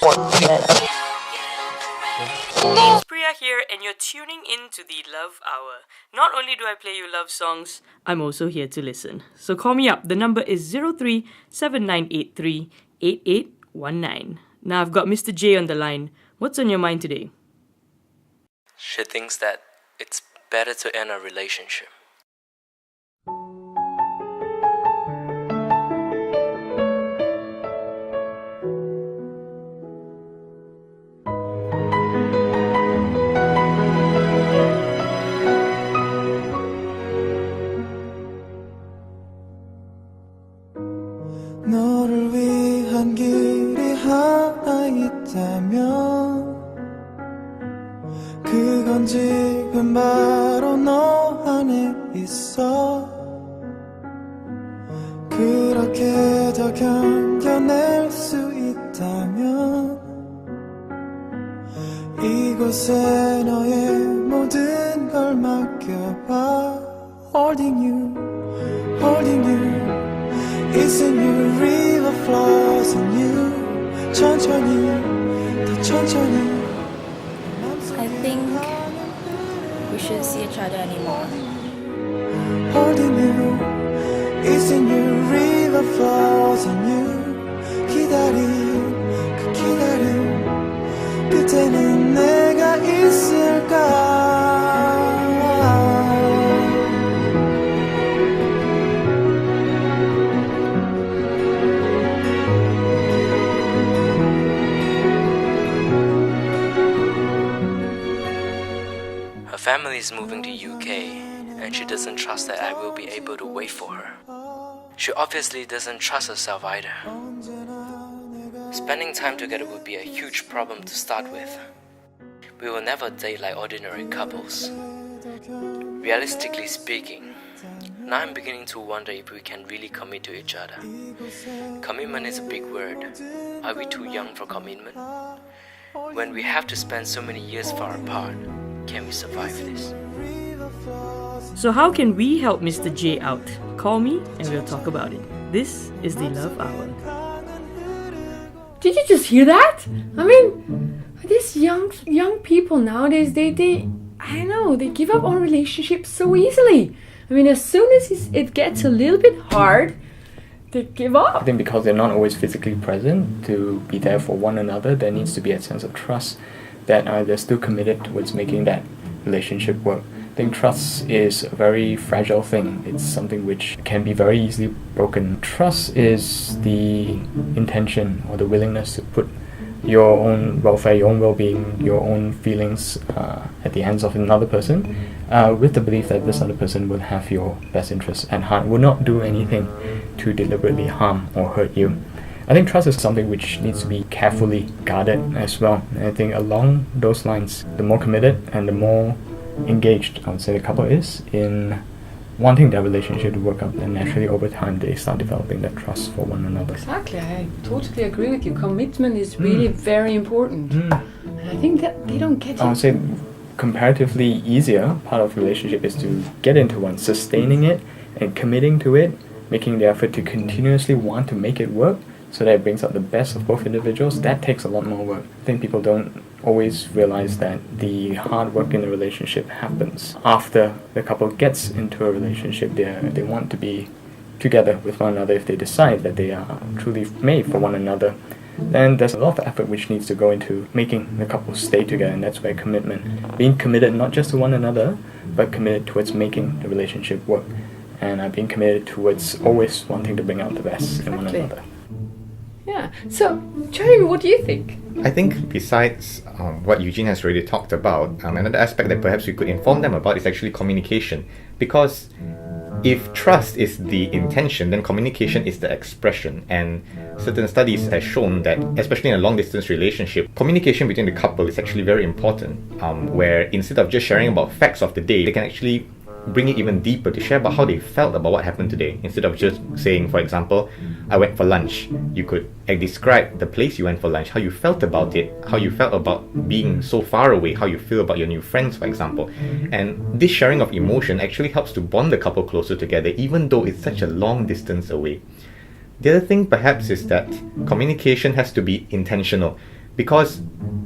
It's Priya here, and you're tuning in to the Love Hour. Not only do I play you love songs, I'm also here to listen. So call me up. The number is 0379838819. Now I've got Mr. J on the line. What's on your mind today? She thinks that it's better to end a relationship. 너를 위한 길이 하나 있다면 그건 지금 바로 너 안에 있어. 그렇게 더 견뎌낼 수 있다면 이곳에 너의 모든 걸 맡겨봐. Holding you, holding you. It's in you, river flows in you. 천천히, 더 천천히. I think we shouldn't see each other anymore. Holding you, it's in you, river flows in you. 기다림, 그 기다림 끝에는 내가 있을까? Her family is moving to UK, and she doesn't trust that I will be able to wait for her. She obviously doesn't trust herself either. Spending time together would be a huge problem to start with. We will never date like ordinary couples. Realistically speaking, now I'm beginning to wonder if we can really commit to each other. Commitment is a big word. Are we too young for commitment? When we have to spend so many years far apart, can we survive this? So how can we help Mr. J out? Call me and we'll talk about it. This is the Love Hour. Did you just hear that? I mean, these young people nowadays, they I don't know, they give up on relationships so easily. I mean, as soon as it gets a little bit hard, they give up. I think because they're not always physically present to be there for one another, there needs to be a sense of trust that they're still committed towards making that relationship work. I think trust is a very fragile thing. It's something which can be very easily broken. Trust is the intention or the willingness to put your own welfare, your own well-being, your own feelings at the hands of another person with the belief that this other person will have your best interests at heart, will not do anything to deliberately harm or hurt you. I think trust is something which needs to be carefully guarded as well. And I think along those lines, the more committed and the more engaged, I would say, the couple is in wanting their relationship to work out, then naturally over time they start developing that trust for one another. Exactly, I totally agree with you. Commitment is really very important. And I think that they don't get it. I would say comparatively easier part of relationship is to get into one, sustaining it and committing to it, making the effort to continuously want to make it work so that it brings out the best of both individuals. That takes a lot more work. I think people don't always realize that the hard work in the relationship happens after the couple gets into a relationship. They want to be together with one another. If they decide that they are truly made for one another, then there's a lot of effort which needs to go into making the couple stay together, and that's where commitment, being committed not just to one another, but committed towards making the relationship work, and being committed towards always wanting to bring out the best in one another. Yeah. So, Jeremy, what do you think? I think besides what Eugene has already talked about, another aspect that perhaps we could inform them about is actually communication. Because if trust is the intention, then communication is the expression. And certain studies have shown that, especially in a long-distance relationship, communication between the couple is actually very important. Where instead of just sharing about facts of the day, they can actually bring it even deeper to share about how they felt about what happened today. Instead of just saying, for example, I went for lunch, you could describe the place you went for lunch, how you felt about it, how you felt about being so far away, how you feel about your new friends, for example. And this sharing of emotion actually helps to bond the couple closer together, even though it's such a long distance away. The other thing perhaps is that communication has to be intentional. because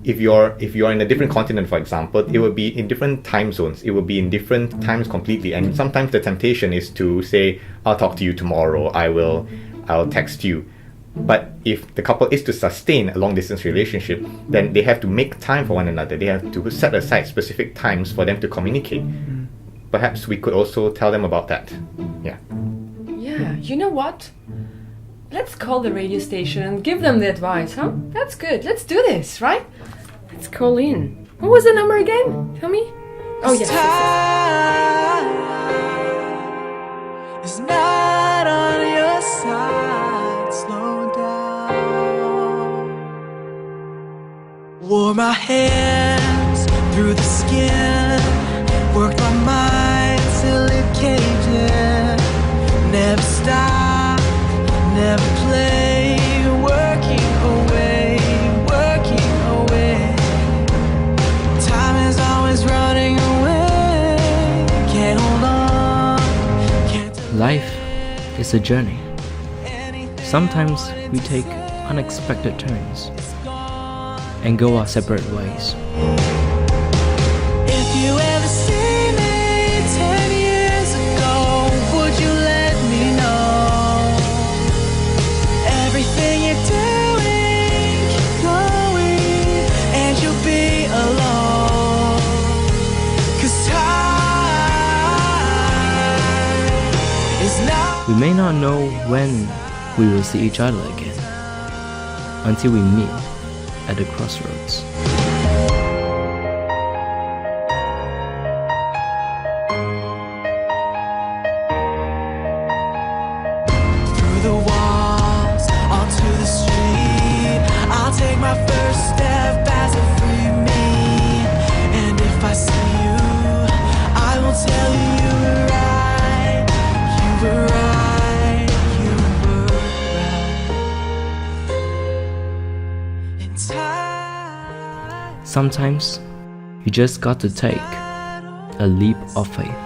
if you're in a different continent, for example, it will be in different time zones. It will be in different times completely. And sometimes the temptation is to say, I'll talk to you tomorrow, I'll text you. But if the couple is to sustain a long distance relationship, then they have to make time for one another. They have to set aside specific times for them to communicate. Perhaps we could also tell them about that. Yeah. Yeah, you know what? Let's call the radio station and give them the advice, huh? That's good. Let's do this, right? Let's call in. What was the number again? Tell me. Oh, yes. Time is not on your side. Slow down. Wore my hands through the skin. Worked my mind till it caved in. Never stop, never play. Working away, working away. Time is always running away. Can't hold on, can't do Life is a journey. Sometimes we take unexpected turns and go our separate ways. If you ever see me 10 years ago, would you let me know? Everything you're doing, keep going, and you'll be alone. 'Cause time is not. We may not know when we will see each other again until we meet at the crossroads. Through the walls, onto the street, I'll take my first step as a free me. And if I see you, I will tell you you were right. You were right. You were right. In time. Sometimes you just got to take a leap of faith.